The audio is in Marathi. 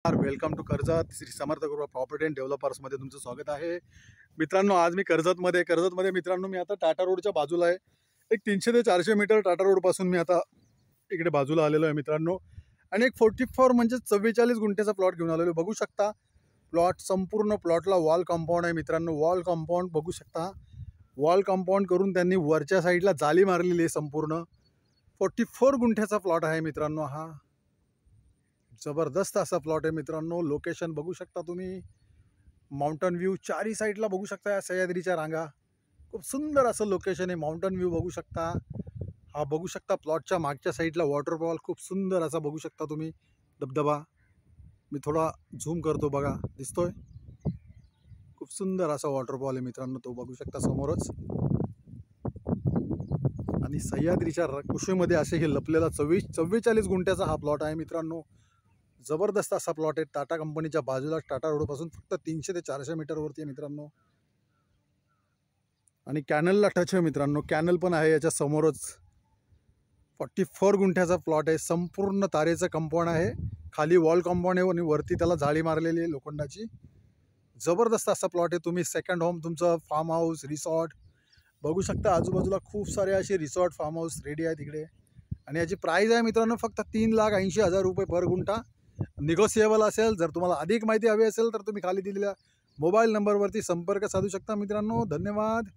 वेलकम टू कर्जत श्री समर्थ गृह प्रॉपर्टी अँड डेव्हलपर्समध्ये तुमचं स्वागत आहे मित्रांनो। आज मी कर्जतमध्ये मित्रांनो मी आता टाटा रोडच्या बाजूला आहे। एक 300 ते 400 मीटर टाटा रोडपासून मी आता इकडे बाजूला आलेलो आहे मित्रांनो। आणि एक 44 म्हणजे 44 गुंठ्याचा प्लॉट घेऊन आलेलो बघू शकता। प्लॉट संपूर्ण प्लॉटला वॉल कंपाऊंड आहे मित्रांनो। वॉल कंपाऊंड बघू शकता। वॉल कंपाऊंड करून त्यांनी वरच्या साईडला जाली मारलेली आहे। संपूर्ण 44 गुंठ्याचा प्लॉट आहे मित्रांनो। हा जबरदस्त असा प्लॉट आहे मित्रांनो। लोकेशन बघू शकता तुम्ही। माउंटन व्ह्यू चारी साईडला बघू शकता। या सह्याद्रीच्या रांगा खूप सुंदर असं लोकेशन आहे। माउंटन व्ह्यू बघू शकता। हा बघू शकता प्लॉटच्या मागच्या साईडला वॉटरफॉल खूप सुंदर असा बघू शकता तुम्ही। धबधबा मी थोडा झूम करतो बघा, दिसतोय खूप सुंदर असा वॉटरफॉल आहे मित्रांनो। तो बघू शकता समोरच। आणि सह्याद्रीच्या कुशीमध्ये असे हे लपलेला 44 गुंठ्याचा हा प्लॉट आहे मित्रांनो। जबरदस्त असा प्लॉट आहे। टाटा कंपनीच्या बाजूला टाटा रोडपासून फक्त 300 ते 400 मीटरवरती आहे मित्रांनो। आणि कॅनलला टच आहे मित्रांनो। कॅनल पण आहे याच्या समोरच। 44 गुंठ्याचा प्लॉट आहे। संपूर्ण तारेचं कंपाऊंड आहे। खाली वॉल कंपाऊंड आहे आणि वरती त्याला जाळी मारलेली आहे लोखंडाची। जबरदस्त असा प्लॉट आहे। तुम्ही सेकंड होम तुमचं फार्म हाऊस रिसॉर्ट बघू शकता। आजूबाजूला खूप सारे असे रिसॉर्ट फार्म हाऊस रेडी आहे तिकडे। आणि याची प्राईस आहे मित्रांनो फक्त 3,80,000 रुपये पर गुंठा। निगोशिएबल असेल। जर तुम्हाला अधिक माहिती हवी असेल तर तुम्ही खाली दिलेल्या मोबाईल नंबरवरती संपर्क साधू शकता मित्रांनो। धन्यवाद।